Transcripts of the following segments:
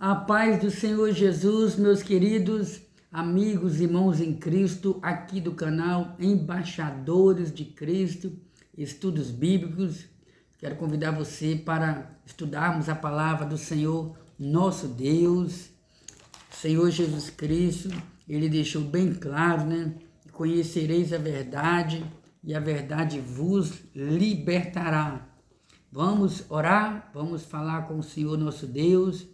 A paz do Senhor Jesus, meus queridos amigos, irmãos em Cristo, aqui do canal Embaixadores de Cristo, Estudos Bíblicos. Quero convidar você para estudarmos a palavra do Senhor, nosso Deus, Senhor Jesus Cristo. Ele deixou bem claro, Conhecereis a verdade e a verdade vos libertará. Vamos orar, vamos falar com o Senhor, nosso Deus.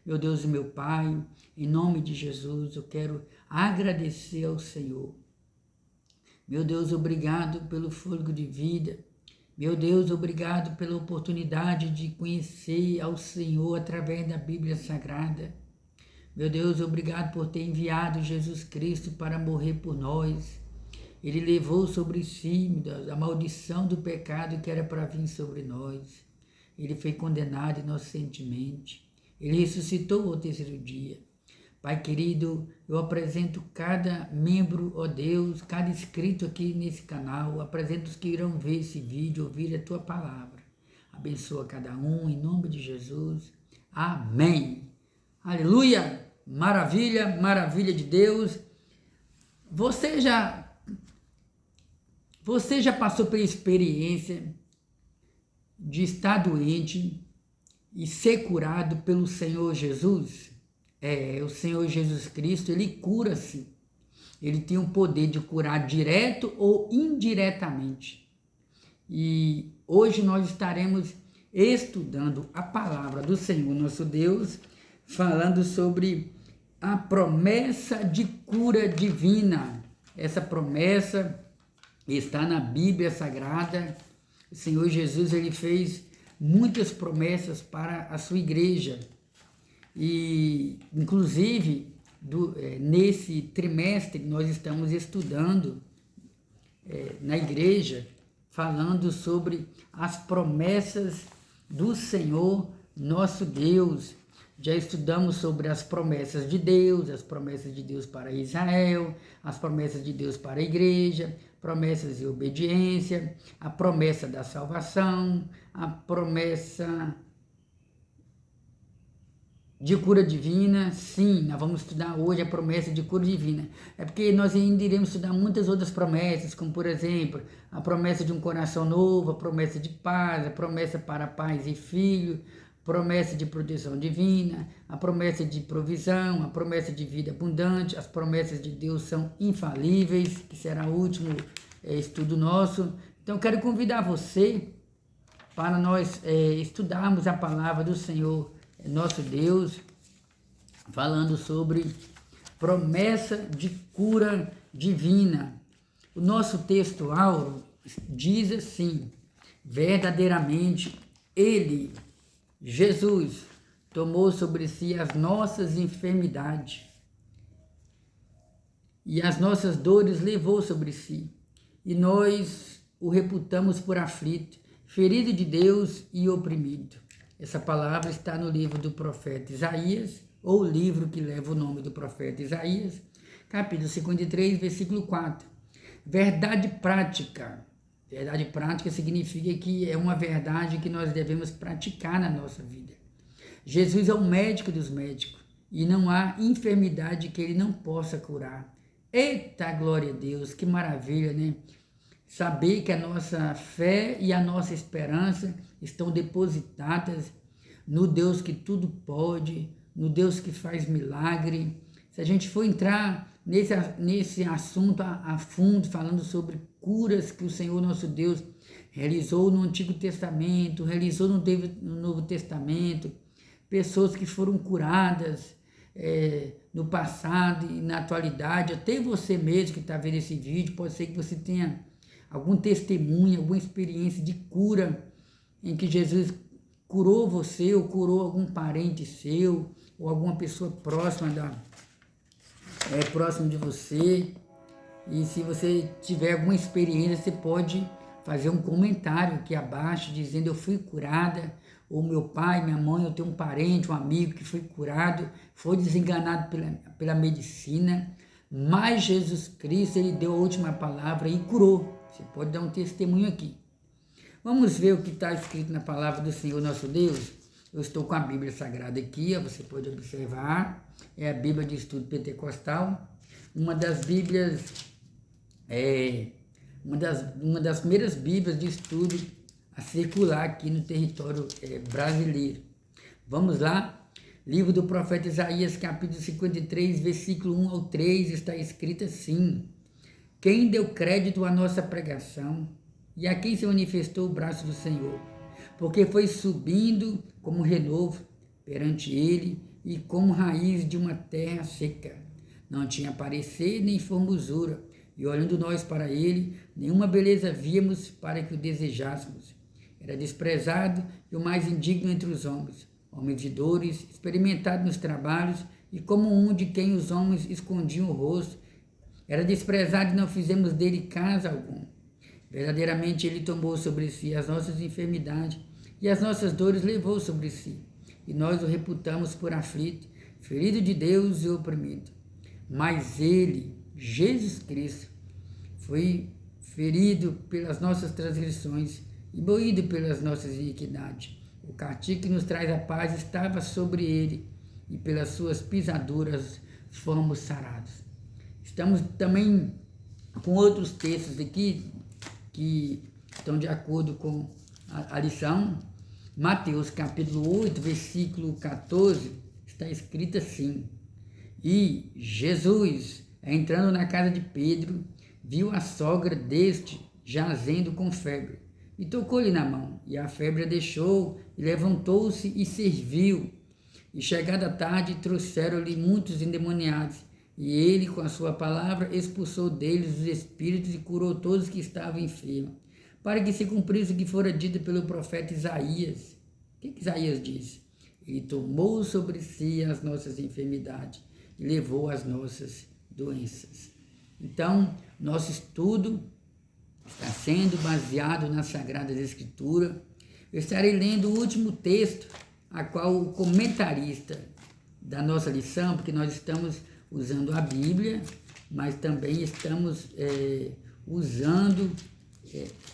Meu Deus e meu Pai, em nome de Jesus, eu quero agradecer ao Senhor. Meu Deus, obrigado pelo fôlego de vida. Meu Deus, obrigado pela oportunidade de conhecer ao Senhor através da Bíblia Sagrada. Meu Deus, obrigado por ter enviado Jesus Cristo para morrer por nós. Ele levou sobre si, meu Deus, a maldição do pecado que era para vir sobre nós. Ele foi condenado inocentemente. Ele ressuscitou ao terceiro dia. Pai querido, eu apresento cada membro, ó Deus, cada inscrito aqui nesse canal, apresento os que irão ver esse vídeo, ouvir a Tua palavra. Abençoa cada um, em nome de Jesus. Amém. Aleluia! Maravilha, maravilha de Deus. Você já passou pela experiência de estar doente e ser curado pelo Senhor Jesus? O Senhor Jesus Cristo, Ele cura-se. Ele tem o poder de curar direto ou indiretamente. E hoje nós estaremos estudando a palavra do Senhor, nosso Deus, falando sobre a promessa de cura divina. Essa promessa está na Bíblia Sagrada. O Senhor Jesus, Ele fez muitas promessas para a sua igreja e, inclusive, nesse trimestre nós estamos estudando na igreja, falando sobre as promessas do Senhor, nosso Deus. Já estudamos sobre as promessas de Deus para Israel, as promessas de Deus para a igreja, promessas de obediência, a promessa da salvação, a promessa de cura divina. Sim, nós vamos estudar hoje a promessa de cura divina. É porque nós ainda iremos estudar muitas outras promessas, como por exemplo, a promessa de um coração novo, a promessa de paz, a promessa para pais e filhos, promessa de proteção divina, a promessa de provisão, a promessa de vida abundante. As promessas de Deus são infalíveis, que será o último estudo nosso. Então, quero convidar você para nós estudarmos a palavra do Senhor, nosso Deus, falando sobre promessa de cura divina. O nosso texto áureo diz assim: verdadeiramente Ele, Jesus, tomou sobre si as nossas enfermidades e as nossas dores levou sobre si, e nós o reputamos por aflito, ferido de Deus e oprimido. Essa palavra está no livro do profeta Isaías, ou o livro que leva o nome do profeta Isaías, capítulo 53, versículo 4. Verdade prática. Verdade prática significa que é uma verdade que nós devemos praticar na nossa vida. Jesus é o médico dos médicos e não há enfermidade que Ele não possa curar. Eita, glória a Deus, que maravilha, Saber que a nossa fé e a nossa esperança estão depositadas no Deus que tudo pode, no Deus que faz milagre. Se a gente for entrar nesse assunto a fundo, falando sobre curas que o Senhor nosso Deus realizou no Antigo Testamento, realizou no Novo Testamento, pessoas que foram curadas no passado e na atualidade, até você mesmo que está vendo esse vídeo, pode ser que você tenha algum testemunho, alguma experiência de cura em que Jesus curou você ou curou algum parente seu ou alguma pessoa próxima próximo de você. E se você tiver alguma experiência, você pode fazer um comentário aqui abaixo dizendo: eu fui curada, ou meu pai, minha mãe, eu tenho um parente, um amigo que foi curado, foi desenganado pela medicina, mas Jesus Cristo, Ele deu a última palavra e curou. Você pode dar um testemunho aqui. Vamos ver o que está escrito na palavra do Senhor nosso Deus. Eu estou com a Bíblia Sagrada aqui, ó, você pode observar. É a Bíblia de Estudo Pentecostal. Uma das Bíblias, uma das primeiras Bíblias de estudo a circular aqui no território brasileiro. Vamos lá? Livro do profeta Isaías, capítulo 53, versículo 1 ao 3, está escrito assim: Quem deu crédito à nossa pregação e a quem se manifestou o braço do Senhor? Porque foi subindo como renovo perante ele e como raiz de uma terra seca. Não tinha parecer nem formosura, e olhando nós para ele, nenhuma beleza víamos para que o desejássemos. Era desprezado e o mais indigno entre os homens, homem de dores, experimentado nos trabalhos, e como um de quem os homens escondiam o rosto. Era desprezado e não fizemos dele caso algum. Verdadeiramente ele tomou sobre si as nossas enfermidades, e as nossas dores levou sobre si. E nós o reputamos por aflito, ferido de Deus e oprimido. Mas ele, Jesus Cristo, foi ferido pelas nossas transgressões e moído pelas nossas iniquidades. O castigo que nos traz a paz estava sobre ele, e pelas suas pisaduras fomos sarados. Estamos também com outros textos aqui que estão de acordo com a lição. Mateus capítulo 8, versículo 14, está escrito assim: E Jesus, entrando na casa de Pedro, viu a sogra deste jazendo com febre, e tocou-lhe na mão, e a febre a deixou, e levantou-se e serviu. E chegada a tarde, trouxeram-lhe muitos endemoniados, e ele, com a sua palavra, expulsou deles os espíritos e curou todos que estavam enfermos, para que se cumprisse o que fora dito pelo profeta Isaías. O que Isaías diz? Ele tomou sobre si as nossas enfermidades e levou as nossas doenças. Então, nosso estudo está sendo baseado nas Sagradas Escrituras. Eu estarei lendo o último texto, a qual o comentarista da nossa lição, porque nós estamos usando a Bíblia, mas também estamos usando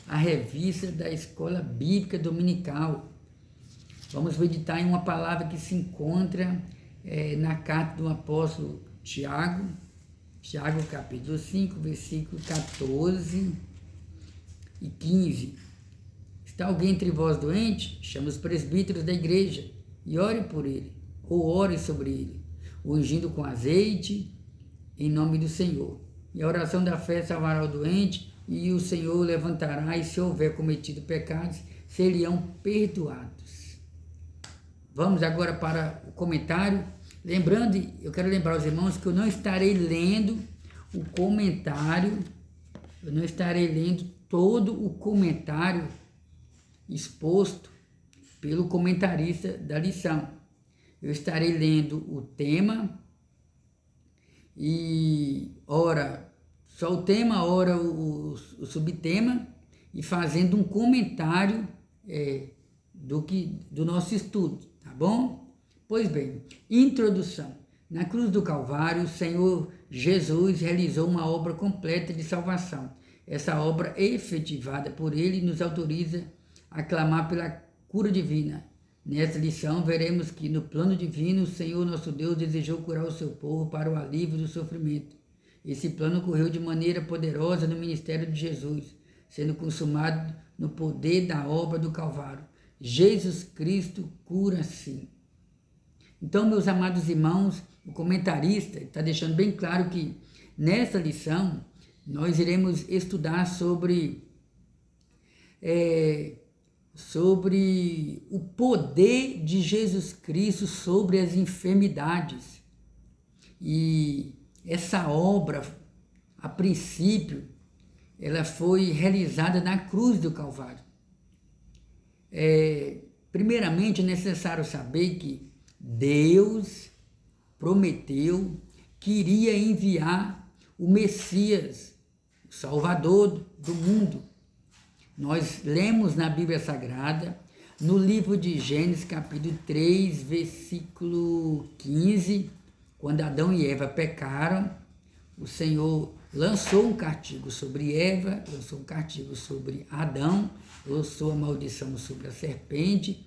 a revista da Escola Bíblica Dominical. Vamos meditar em uma palavra que se encontra na carta do apóstolo Tiago, capítulo 5, versículo 14 e 15. Está alguém entre vós doente? Chame os presbíteros da igreja e ore por ele, ou ore sobre ele, ungindo com azeite em nome do Senhor. E a oração da fé salvará o doente, e o Senhor o levantará, e se houver cometido pecados, seriam perdoados. Vamos agora para o comentário. Lembrando, eu quero lembrar aos irmãos que eu não estarei lendo o comentário, eu não estarei lendo todo o comentário exposto pelo comentarista da lição. Eu estarei lendo o tema e ora só o tema, ora o subtema, e fazendo um comentário do nosso estudo, tá bom? Pois bem, introdução. Na cruz do Calvário, o Senhor Jesus realizou uma obra completa de salvação. Essa obra efetivada por ele nos autoriza a clamar pela cura divina. Nesta lição, veremos que no plano divino, o Senhor nosso Deus desejou curar o seu povo para o alívio do sofrimento. Esse plano ocorreu de maneira poderosa no ministério de Jesus, sendo consumado no poder da obra do Calvário. Jesus Cristo cura sim. Então, meus amados irmãos, o comentarista está deixando bem claro que nessa lição nós iremos estudar sobre o poder de Jesus Cristo sobre as enfermidades. E essa obra, a princípio, ela foi realizada na cruz do Calvário. Primeiramente, é necessário saber que Deus prometeu que iria enviar o Messias, o Salvador do mundo. Nós lemos na Bíblia Sagrada, no livro de Gênesis, capítulo 3, versículo 15, quando Adão e Eva pecaram, o Senhor lançou um castigo sobre Eva, lançou um castigo sobre Adão, lançou a maldição sobre a serpente,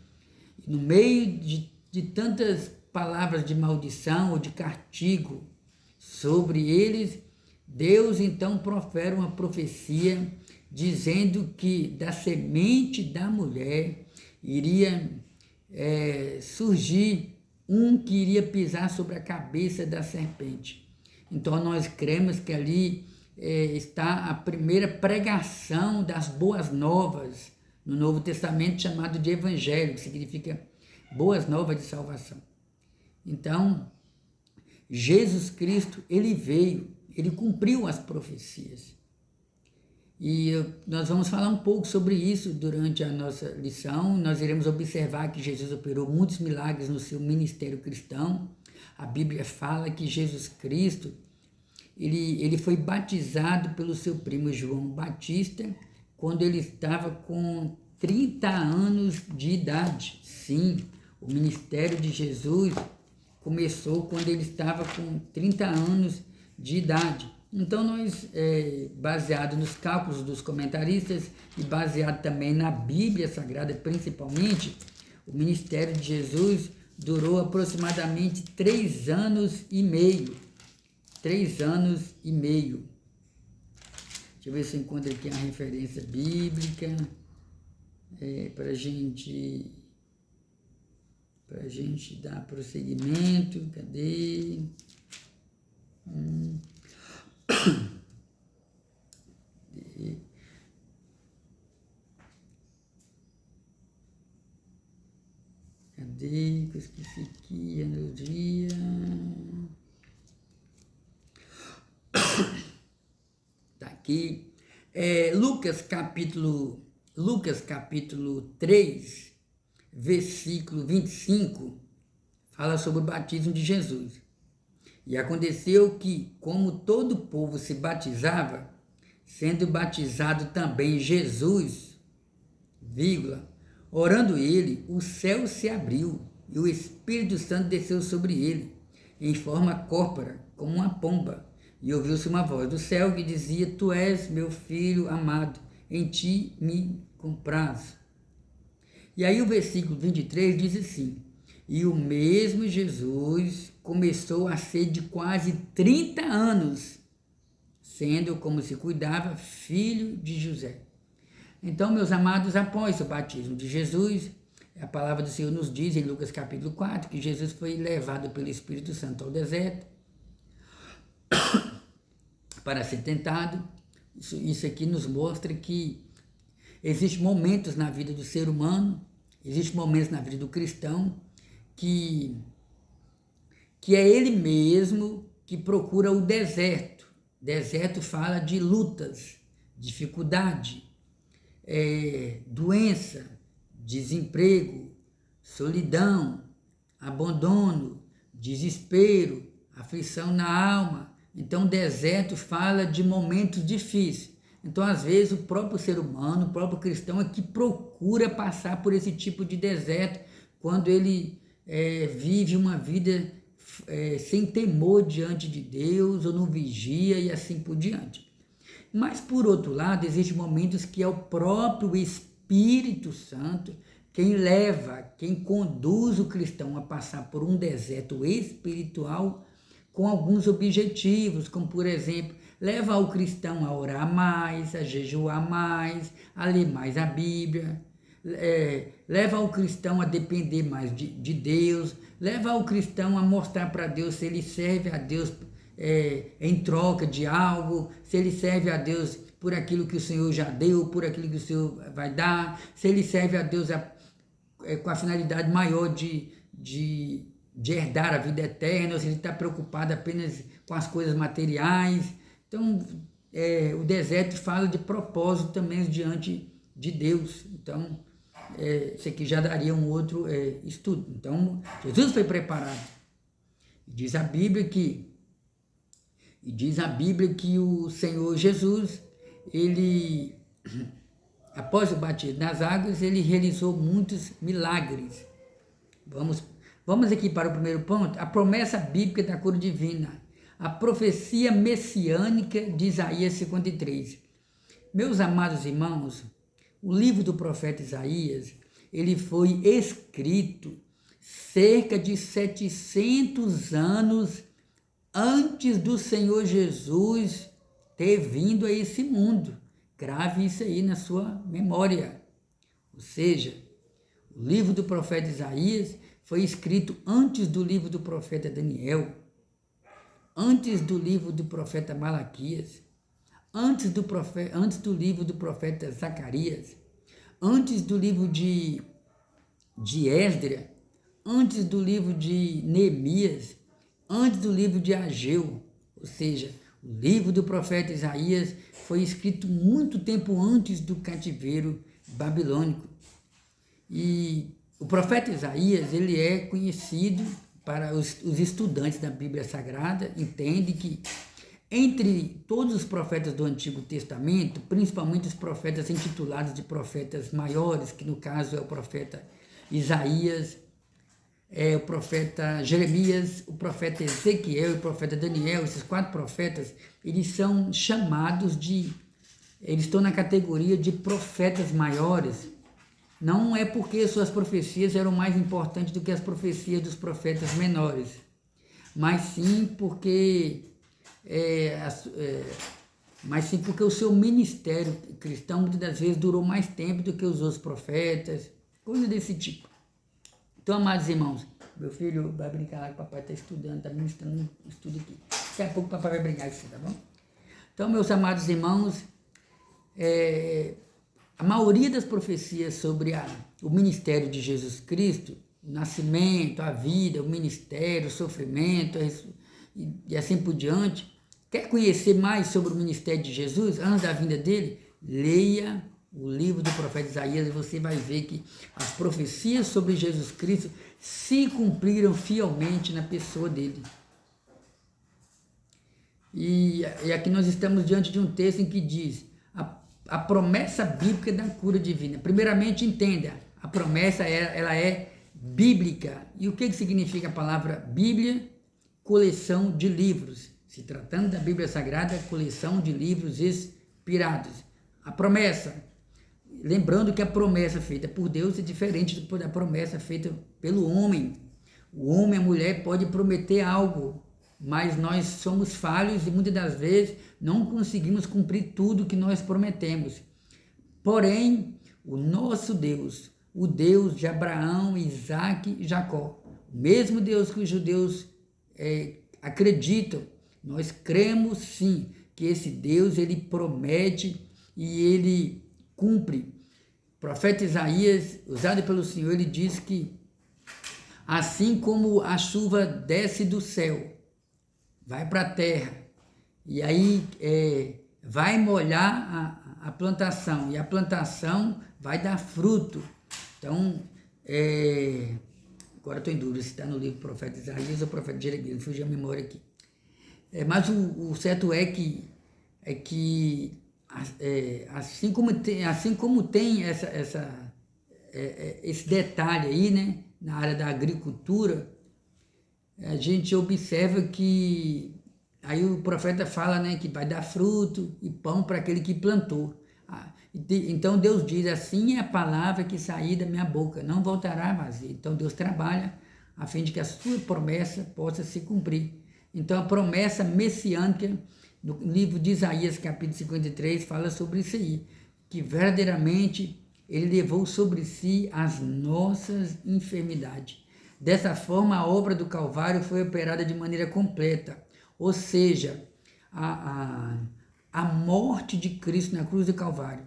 No meio de tantas palavras de maldição ou de castigo sobre eles, Deus então profere uma profecia dizendo que da semente da mulher iria surgir um que iria pisar sobre a cabeça da serpente. Então nós cremos que ali está a primeira pregação das boas novas no Novo Testamento, chamado de Evangelho, que significa boas novas de salvação. Então, Jesus Cristo, ele veio, ele cumpriu as profecias. E nós vamos falar um pouco sobre isso durante a nossa lição. Nós iremos observar que Jesus operou muitos milagres no seu ministério cristão. A Bíblia fala que Jesus Cristo, ele foi batizado pelo seu primo João Batista quando ele estava com 30 anos de idade. Sim, o ministério de Jesus começou quando ele estava com 30 anos de idade. Então nós, baseado nos cálculos dos comentaristas e baseado também na Bíblia Sagrada principalmente, o ministério de Jesus durou aproximadamente 3 anos e meio. 3 anos e meio. Deixa eu ver se eu encontro aqui a referência bíblica para a gente dar prosseguimento. Cadê? Cadê? Que eu esqueci aqui, analogia. Está aqui. Lucas capítulo 3, versículo 25, fala sobre o batismo de Jesus. E aconteceu que, como todo o povo se batizava, sendo batizado também Jesus, orando ele, o céu se abriu e o Espírito Santo desceu sobre ele, em forma corpórea, como uma pomba. E ouviu-se uma voz do céu que dizia: Tu és meu filho amado, em ti me comprazo. E aí o versículo 23 diz assim: E o mesmo Jesus começou a ser de quase 30 anos, sendo, como se cuidava, filho de José. Então, meus amados, após o batismo de Jesus, a palavra do Senhor nos diz em Lucas capítulo 4 que Jesus foi levado pelo Espírito Santo ao deserto para ser tentado. Isso aqui nos mostra que existem momentos na vida do ser humano, existem momentos na vida do cristão que é ele mesmo que procura o deserto. Deserto fala de lutas, dificuldade, doença, desemprego, solidão, abandono, desespero, aflição na alma. Então, o deserto fala de momentos difíceis. Então, às vezes, o próprio ser humano, o próprio cristão é que procura passar por esse tipo de deserto quando ele vive uma vida sem temor diante de Deus, ou não vigia e assim por diante. Mas, por outro lado, existem momentos que é o próprio Espírito Santo quem conduz o cristão a passar por um deserto espiritual com alguns objetivos, como, por exemplo, levar o cristão a orar mais, a jejuar mais, a ler mais a Bíblia, levar o cristão a depender mais de Deus, levar o cristão a mostrar para Deus se ele serve a Deus em troca de algo, se ele serve a Deus por aquilo que o Senhor já deu, por aquilo que o Senhor vai dar, se ele serve a Deus com a finalidade maior de herdar a vida eterna, ou se ele está preocupado apenas com as coisas materiais. Então, o deserto fala de propósito também diante de Deus. Então, isso aqui já daria um outro estudo. Então, Jesus foi preparado. Diz a Bíblia que o Senhor Jesus, ele, após o batismo nas águas, ele realizou muitos milagres. Vamos aqui para o primeiro ponto, a promessa bíblica da cura divina, a profecia messiânica de Isaías 53. Meus amados irmãos, o livro do profeta Isaías, ele foi escrito cerca de 700 anos antes do Senhor Jesus ter vindo a esse mundo. Grave isso aí na sua memória. Ou seja, o livro do profeta Isaías foi escrito antes do livro do profeta Daniel, antes do livro do profeta Malaquias, antes do livro do profeta Zacarias, antes do livro de Esdras, antes do livro de Neemias, antes do livro de Ageu. Ou seja, o livro do profeta Isaías foi escrito muito tempo antes do cativeiro babilônico. E o profeta Isaías, ele é conhecido para os estudantes da Bíblia Sagrada, entende que entre todos os profetas do Antigo Testamento, principalmente os profetas intitulados de profetas maiores, que no caso é o profeta Isaías, o profeta Jeremias, o profeta Ezequiel e o profeta Daniel, esses 4 profetas, eles são chamados eles estão na categoria de profetas maiores. Não é porque suas profecias eram mais importantes do que as profecias dos profetas menores, mas sim porque o seu ministério cristão muitas das vezes durou mais tempo do que os outros profetas, coisa desse tipo. Então, amados irmãos, meu filho vai brincar lá que o papai está estudando, está ministrando um estudo aqui. Daqui a pouco o papai vai brincar com você, tá bom? Então, meus amados irmãos, a maioria das profecias sobre o ministério de Jesus Cristo, o nascimento, a vida, o ministério, o sofrimento e assim por diante, quer conhecer mais sobre o ministério de Jesus antes da vinda dele? Leia o livro do profeta Isaías e você vai ver que as profecias sobre Jesus Cristo se cumpriram fielmente na pessoa dele. E aqui nós estamos diante de um texto em que diz a promessa bíblica da cura divina. Primeiramente, entenda, a promessa ela é bíblica. E o que significa a palavra Bíblia? Coleção de livros. Se tratando da Bíblia Sagrada, coleção de livros inspirados. A promessa, lembrando que a promessa feita por Deus é diferente da promessa feita pelo homem. O homem e a mulher podem prometer algo, mas nós somos falhos e muitas das vezes não conseguimos cumprir tudo que nós prometemos. Porém, o nosso Deus, o Deus de Abraão, Isaque e Jacó, o mesmo Deus que os judeus acreditam, nós cremos sim que esse Deus ele promete e ele cumpre. O profeta Isaías, usado pelo Senhor, ele diz que assim como a chuva desce do céu, vai para a terra, e aí vai molhar a plantação, e a plantação vai dar fruto. Então, agora estou em dúvida se está no livro do profeta Isaías ou profeta Jeremias, me fugiu a memória aqui. Mas o certo é que assim como tem esse detalhe aí, né, na área da agricultura, a gente observa que aí o profeta fala, né, que vai dar fruto e pão para aquele que plantou. Então Deus diz, assim é a palavra que sair da minha boca, não voltará vazia. Então Deus trabalha a fim de que a sua promessa possa se cumprir. Então a promessa messiânica no livro de Isaías, capítulo 53, fala sobre isso aí, que verdadeiramente ele levou sobre si as nossas enfermidades. Dessa forma, a obra do Calvário foi operada de maneira completa, ou seja, a morte de Cristo na cruz do Calvário,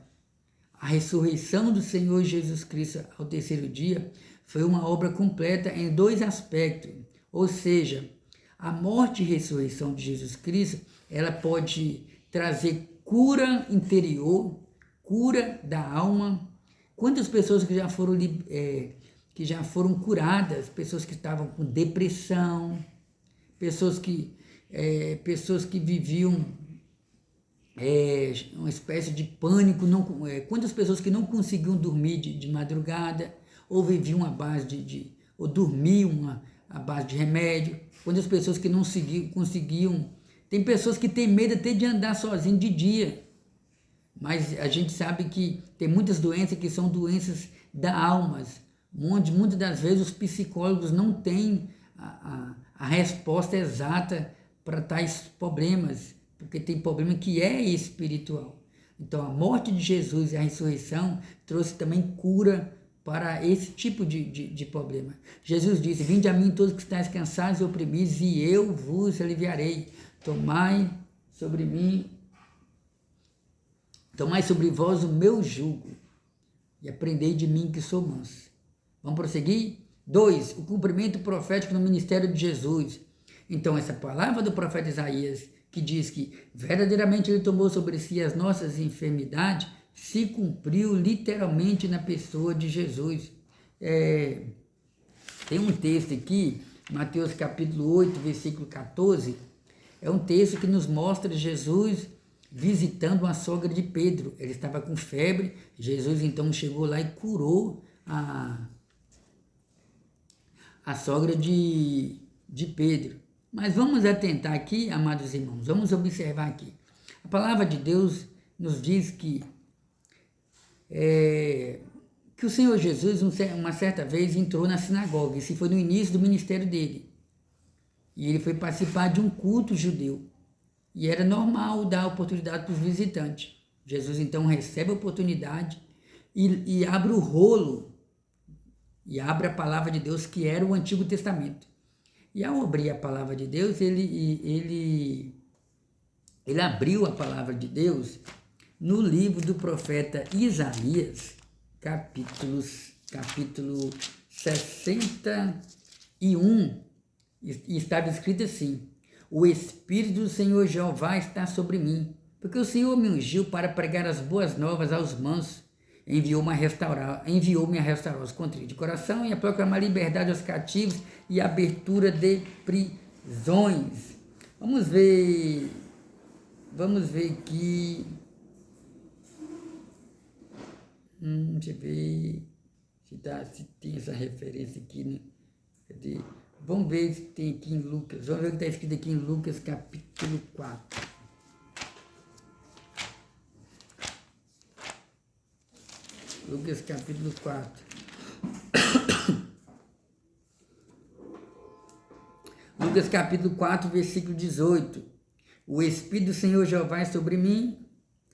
a ressurreição do Senhor Jesus Cristo ao terceiro dia, foi uma obra completa em 2 aspectos, ou seja, a morte e ressurreição de Jesus Cristo, ela pode trazer cura interior, cura da alma. Quantas pessoas que já foram curadas, pessoas que estavam com depressão, pessoas que viviam uma espécie de pânico, quantas pessoas que não conseguiam dormir de madrugada, ou viviam à base ou dormiam à base de remédio, quantas pessoas que não conseguiam, tem pessoas que têm medo até de andar sozinho de dia, mas a gente sabe que tem muitas doenças que são doenças da alma, onde muitas das vezes os psicólogos não têm a resposta exata para tais problemas, porque tem problema que é espiritual. Então a morte de Jesus e a ressurreição trouxe também cura para esse tipo de problema. Jesus disse: vinde a mim todos que estáis cansados e oprimidos, e eu vos aliviarei. Tomai sobre vós o meu jugo, e aprendei de mim que sou manso. Vamos prosseguir? 2. O cumprimento profético no ministério de Jesus. Então, essa palavra do profeta Isaías, que diz que verdadeiramente ele tomou sobre si as nossas enfermidades, se cumpriu literalmente na pessoa de Jesus. Tem um texto aqui, Mateus capítulo 8, versículo 14, é um texto que nos mostra Jesus visitando a sogra de Pedro. Ele estava com febre, Jesus então chegou lá e curou a sogra de Pedro. Mas vamos atentar aqui, amados irmãos, vamos observar aqui. A palavra de Deus nos diz que o Senhor Jesus, uma certa vez, entrou na sinagoga. Isso foi no início do ministério dele. E ele foi participar de um culto judeu. E era normal dar oportunidade para os visitantes. Jesus, então, recebe a oportunidade e abre o rolo, e abre a palavra de Deus, que era o Antigo Testamento. E ao abrir a palavra de Deus, ele abriu a palavra de Deus no livro do profeta Isaías, capítulo 61, e estava escrito assim: o Espírito do Senhor Jeová está sobre mim, porque o Senhor me ungiu para pregar as boas novas aos mansos, enviou-me a restaurar os contritos de coração e a proclamar liberdade aos cativos e abertura de prisões. Vamos ver aqui. Deixa eu ver se tem essa referência aqui, né? Cadê? Vamos ver se tem aqui em Lucas. Vamos ver o que está escrito aqui em Lucas capítulo 4. Lucas capítulo 4. Lucas capítulo 4, versículo 18. O Espírito do Senhor Jeová é sobre mim.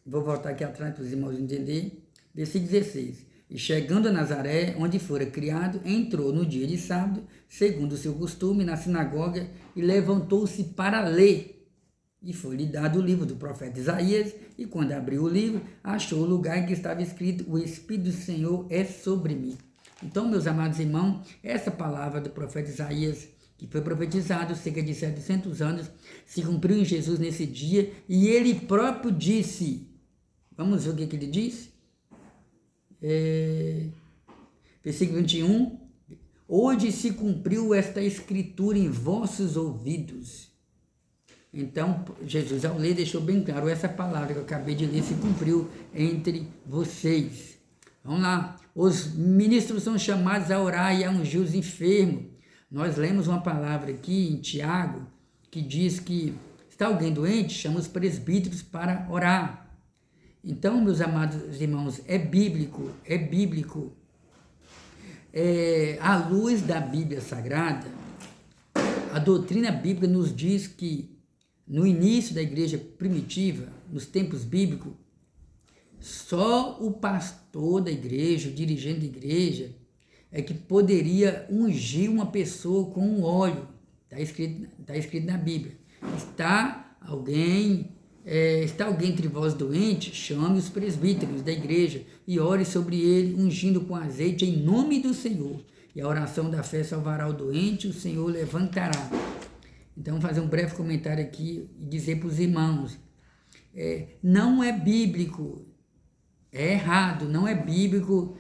Vou voltar aqui atrás para os irmãos entenderem. Versículo 16. E chegando a Nazaré, onde fora criado, entrou no dia de sábado, segundo o seu costume, na sinagoga, e levantou-se para ler. E foi-lhe dado o livro do profeta Isaías, e quando abriu o livro, achou o lugar em que estava escrito: o Espírito do Senhor é sobre mim. Então, meus amados irmãos, essa palavra do profeta Isaías, que foi profetizado cerca de 700 anos, se cumpriu em Jesus nesse dia, e ele próprio disse, vamos ver o que ele disse? Versículo 21, hoje se cumpriu esta escritura em vossos ouvidos. Então, Jesus, ao ler, deixou bem claro, essa palavra que eu acabei de ler se cumpriu entre vocês. Vamos lá. Os ministros são chamados a orar e a ungir os enfermos. Nós lemos uma palavra aqui em Tiago, que diz que está alguém doente, chama os presbíteros para orar. Então, meus amados irmãos, é bíblico. À luz da Bíblia Sagrada, a doutrina bíblica nos diz que no início da igreja primitiva, nos tempos bíblicos, só o pastor da igreja, o dirigente da igreja, é que poderia ungir uma pessoa com um óleo. Está escrito na Bíblia. Está alguém entre vós doente, chame os presbíteros da igreja e ore sobre ele, ungindo com azeite em nome do Senhor. E a oração da fé salvará o doente, o Senhor levantará. Então, vou fazer um breve comentário aqui e dizer para os irmãos, não é bíblico, é errado, não é bíblico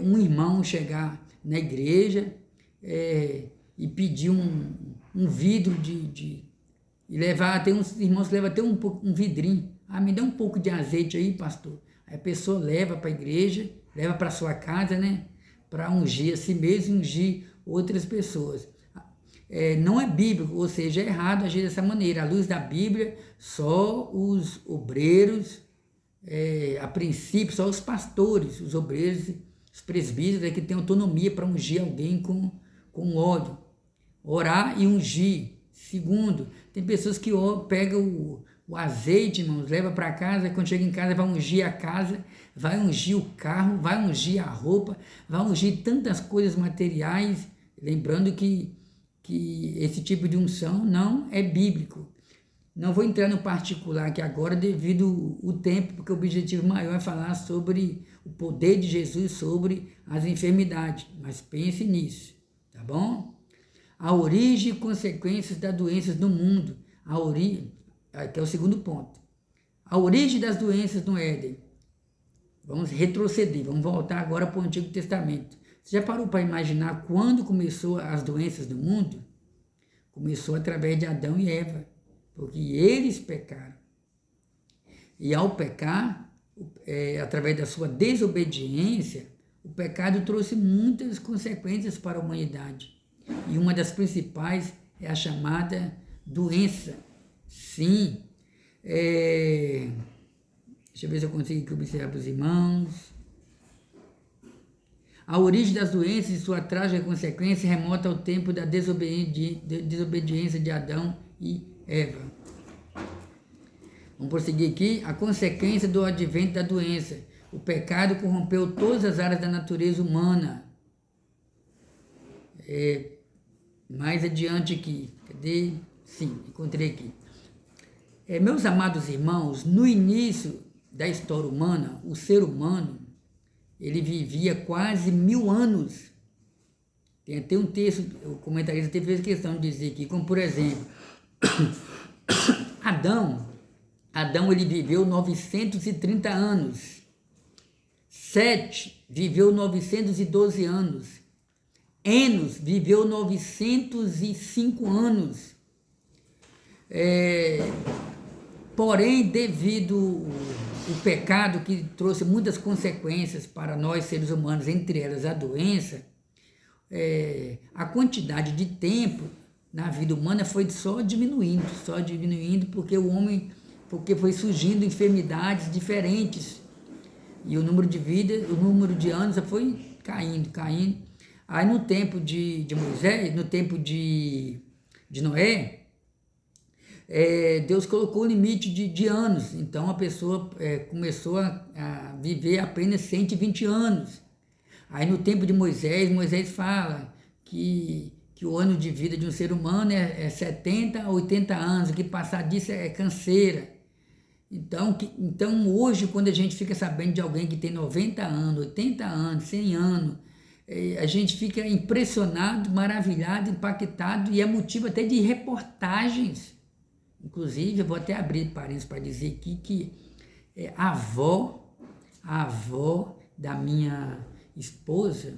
um irmão chegar na igreja e pedir um vidro e levar, tem uns irmãos que levam até um vidrinho. Me dá um pouco de azeite aí, pastor. Aí a pessoa leva para a igreja, leva para a sua casa, né? Para ungir a si mesmo e ungir outras pessoas. Não é bíblico, ou seja, é errado agir dessa maneira. À luz da Bíblia, só os obreiros, a princípio, só os pastores, os obreiros, Os presbíteros é que têm autonomia para ungir alguém com óleo. Orar e ungir. Segundo, tem pessoas que pegam o azeite, irmãos, leva para casa, quando chega em casa vai ungir a casa, vai ungir o carro, vai ungir a roupa, vai ungir tantas coisas materiais, lembrando que esse tipo de unção não é bíblico. Não vou entrar no particular aqui agora devido ao tempo, porque o objetivo maior é falar sobre o poder de Jesus sobre as enfermidades, mas pense nisso, tá bom? A origem e consequências das doenças no mundo. Que é o segundo ponto. A origem das doenças no Éden. Vamos retroceder, vamos voltar agora para o Antigo Testamento. Você já parou para imaginar quando começou as doenças no mundo? Começou através de Adão e Eva, porque eles pecaram. E ao pecar, através da sua desobediência, o pecado trouxe muitas consequências para a humanidade. E uma das principais é a chamada doença. Sim. Deixa eu ver se eu consigo aqui observar para os irmãos. A origem das doenças e sua trágica consequência remota ao tempo da desobediência de Adão e Eva. Vamos prosseguir aqui. A consequência do advento da doença. O pecado corrompeu todas as áreas da natureza humana. Mais adiante aqui. Cadê? Sim, encontrei aqui. Meus amados irmãos, no início da história humana, o ser humano, ele vivia quase 1000 anos. Tem até um texto, o comentarista até fez questão de dizer aqui, como por exemplo, Adão ele viveu 930 anos. Sete viveu 912 anos. Enos viveu 905 anos. Porém, devido ao pecado que trouxe muitas consequências para nós seres humanos, entre elas a doença, a quantidade de tempo na vida humana foi só diminuindo, porque foi surgindo enfermidades diferentes e o número de anos foi caindo. Aí no tempo de Moisés, no tempo de Noé, Deus colocou o limite de anos, então a pessoa começou a viver apenas 120 anos. Aí no tempo de Moisés fala que o ano de vida de um ser humano é 70 a 80 anos, o que passar disso é canseira. Então hoje, quando a gente fica sabendo de alguém que tem 90 anos, 80 anos, 100 anos, a gente fica impressionado, maravilhado, impactado e é motivo até de reportagens. Inclusive, eu vou até abrir parênteses para dizer aqui que a avó da minha esposa,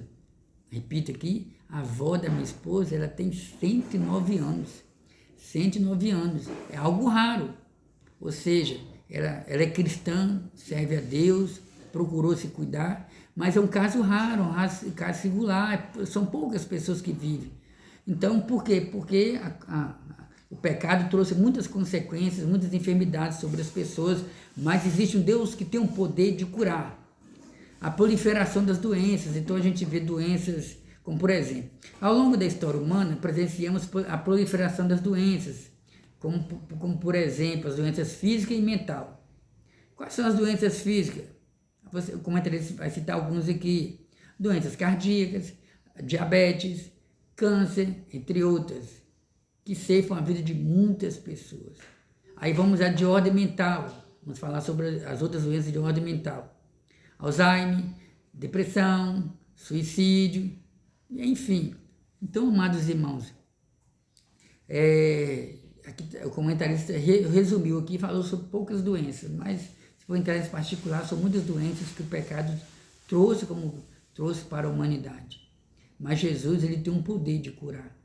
repito aqui, a avó da minha esposa, ela tem 109 anos. 109 anos, é algo raro. Ou seja, ela é cristã, serve a Deus, procurou se cuidar, mas é um caso raro, um caso singular, são poucas pessoas que vivem. Então, por quê? Porque o pecado trouxe muitas consequências, muitas enfermidades sobre as pessoas, mas existe um Deus que tem um poder de curar. A proliferação das doenças, então a gente vê doenças, como por exemplo, ao longo da história humana, presenciamos a proliferação das doenças, como por exemplo, as doenças físicas e mental. Quais são as doenças físicas? O comentarista vai citar alguns aqui. Doenças cardíacas, diabetes, câncer, entre outras, que ceifam a vida de muitas pessoas. Aí vamos a de ordem mental. Vamos falar sobre as outras doenças de ordem mental. Alzheimer, depressão, suicídio, enfim. Então, amados irmãos, aqui, o comentarista resumiu aqui e falou sobre poucas doenças, mas se for entrar nesse particular, são muitas doenças que o pecado trouxe para a humanidade. Mas Jesus, ele tem um poder de curar.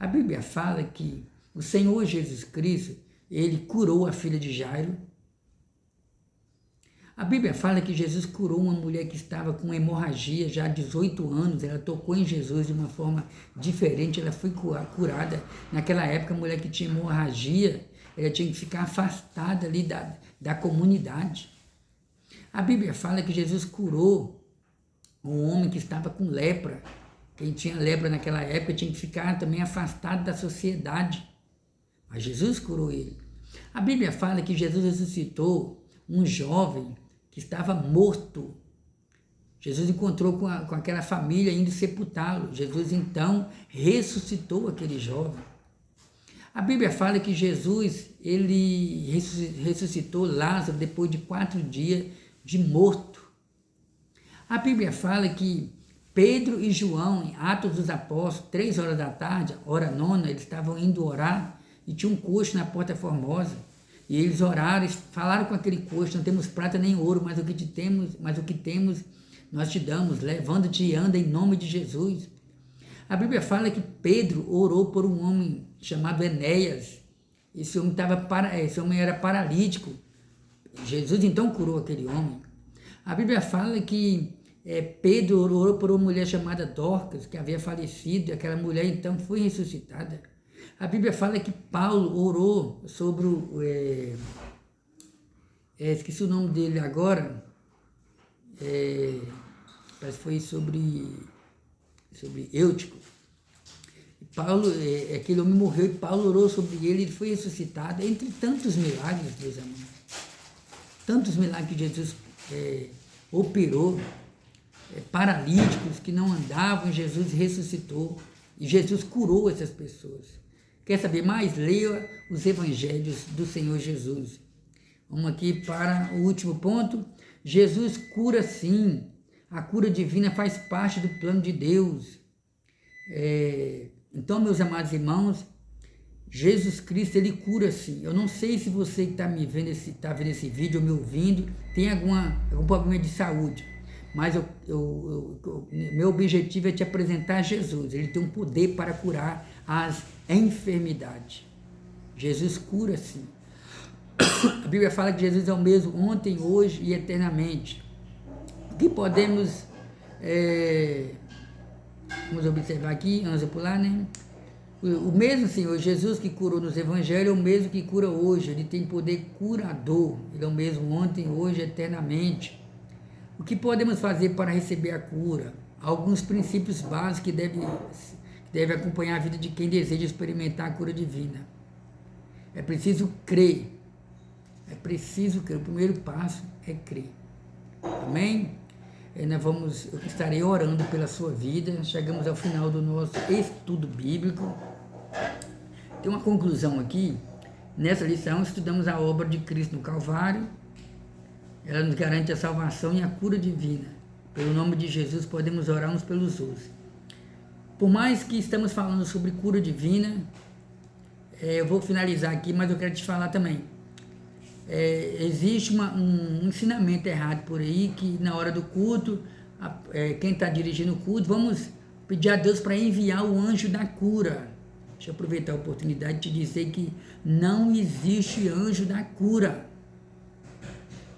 A Bíblia fala que o Senhor Jesus Cristo, ele curou a filha de Jairo. A Bíblia fala que Jesus curou uma mulher que estava com hemorragia já há 18 anos, ela tocou em Jesus de uma forma diferente, ela foi curada. Naquela época, a mulher que tinha hemorragia, ela tinha que ficar afastada ali da comunidade. A Bíblia fala que Jesus curou um homem que estava com lepra. Quem tinha lepra naquela época tinha que ficar também afastado da sociedade. Mas Jesus curou ele. A Bíblia fala que Jesus ressuscitou um jovem que estava morto. Jesus encontrou com aquela família indo sepultá-lo. Jesus então ressuscitou aquele jovem. A Bíblia fala que Jesus ele ressuscitou Lázaro depois de 4 dias de morto. A Bíblia fala que Pedro e João, em Atos dos Apóstolos, 3 horas da tarde, hora nona, eles estavam indo orar e tinha um coxo na Porta Formosa. E eles oraram, falaram com aquele coxo: não temos prata nem ouro, mas o que temos nós te damos, levando-te e anda em nome de Jesus. A Bíblia fala que Pedro orou por um homem chamado Enéas. Esse homem era paralítico. Jesus então curou aquele homem. A Bíblia fala que Pedro orou por uma mulher chamada Dorcas, que havia falecido, e aquela mulher então foi ressuscitada. A Bíblia fala que Paulo orou sobre esqueci o nome dele agora, parece que foi sobre Eutico. Paulo, aquele homem morreu e Paulo orou sobre ele, ele foi ressuscitado, entre tantos milagres, meus amigos. Tantos milagres que Jesus operou, paralíticos que não andavam, Jesus ressuscitou e Jesus curou essas pessoas. Quer saber mais? Leia os evangelhos do Senhor Jesus. Vamos aqui para o último ponto. Jesus cura sim. A cura divina faz parte do plano de Deus. Então, meus amados irmãos, Jesus Cristo, ele cura sim. Eu não sei se você que está vendo esse vídeo ou me ouvindo tem algum problema de saúde, mas meu objetivo é te apresentar Jesus. Ele tem um poder para curar as enfermidades. Jesus cura sim. A Bíblia fala que Jesus é o mesmo ontem, hoje e eternamente. O que podemos vamos observar aqui, vamos pular, né? O mesmo Senhor Jesus que curou nos evangelhos é o mesmo que cura hoje. Ele tem poder curador. Ele é o mesmo ontem, hoje, eternamente. O que podemos fazer para receber a cura? Alguns princípios básicos que devem acompanhar a vida de quem deseja experimentar a cura divina. É preciso crer. É preciso crer. O primeiro passo é crer. Amém? Eu estarei orando pela sua vida. Chegamos ao final do nosso estudo bíblico. Tem uma conclusão aqui. Nessa lição, estudamos a obra de Cristo no Calvário. Ela nos garante a salvação e a cura divina. Pelo nome de Jesus, podemos orar uns pelos outros. Por mais que estamos falando sobre cura divina, eu vou finalizar aqui, mas eu quero te falar também. Existe um ensinamento errado por aí, que na hora do culto, quem está dirigindo o culto, vamos pedir a Deus para enviar o anjo da cura. Deixa eu aproveitar a oportunidade de te dizer que não existe anjo da cura.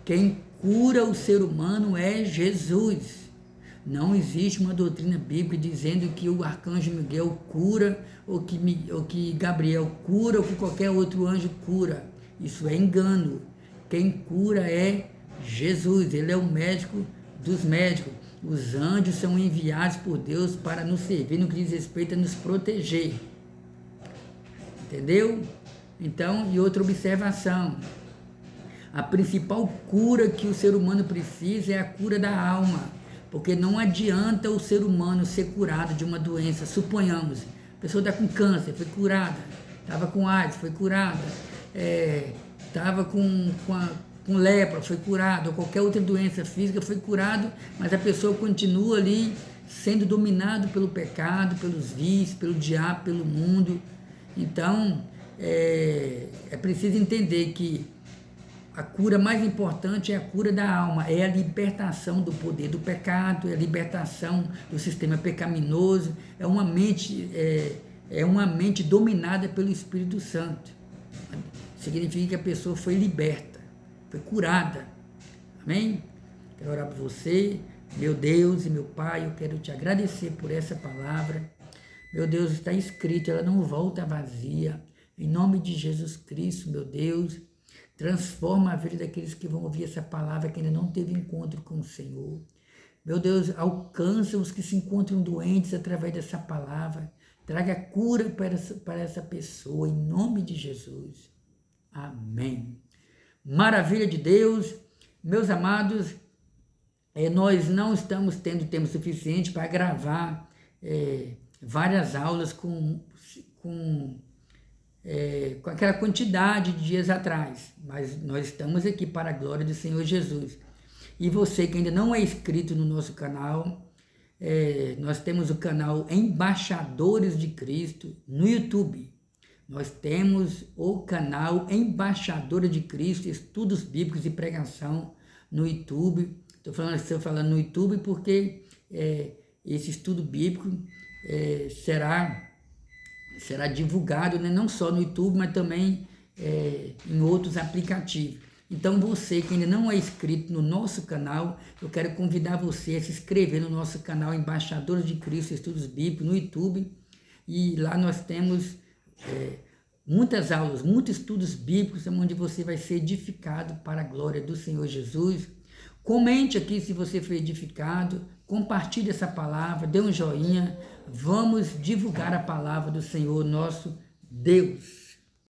Quem cura o ser humano é Jesus. Não existe uma doutrina bíblica dizendo que o arcanjo Miguel cura, ou que Gabriel cura, ou que qualquer outro anjo cura. Isso é engano. Quem cura é Jesus. Ele é o médico dos médicos. Os anjos são enviados por Deus para nos servir no que diz respeito a nos proteger. Entendeu? Então, e outra observação. A principal cura que o ser humano precisa é a cura da alma. Porque não adianta o ser humano ser curado de uma doença. Suponhamos, a pessoa está com câncer, foi curada. Estava com AIDS, foi curada. Estava com lepra, foi curado, ou qualquer outra doença física, foi curado, mas a pessoa continua ali sendo dominado pelo pecado, pelos vícios, pelo diabo, pelo mundo. Então, é preciso entender que a cura mais importante é a cura da alma, é a libertação do poder do pecado, é a libertação do sistema pecaminoso, é uma mente dominada pelo Espírito Santo. Significa que a pessoa foi liberta, foi curada. Amém? Quero orar por você, meu Deus e meu Pai, eu quero te agradecer por essa palavra. Meu Deus, está escrito, ela não volta vazia. Em nome de Jesus Cristo, meu Deus, transforma a vida daqueles que vão ouvir essa palavra, que ainda não teve encontro com o Senhor. Meu Deus, alcança os que se encontram doentes através dessa palavra. Traga cura para essa pessoa, em nome de Jesus. Amém. Maravilha de Deus. Meus amados, nós não estamos tendo tempo suficiente para gravar várias aulas com aquela quantidade de dias atrás, mas nós estamos aqui para a glória do Senhor Jesus. E você que ainda não é inscrito no nosso canal, nós temos o canal Embaixadores de Cristo no YouTube. Nós temos o canal Embaixadores de Cristo, Estudos Bíblicos e Pregação no YouTube. Estou falando no YouTube porque esse estudo bíblico será divulgado, né, não só no YouTube, mas também em outros aplicativos. Então você que ainda não é inscrito no nosso canal, eu quero convidar você a se inscrever no nosso canal Embaixadores de Cristo, Estudos Bíblicos no YouTube. E lá nós temos muitas aulas, muitos estudos bíblicos, onde você vai ser edificado para a glória do Senhor Jesus. Comente aqui se você foi edificado, compartilhe essa palavra, dê um joinha, vamos divulgar a palavra do Senhor nosso Deus.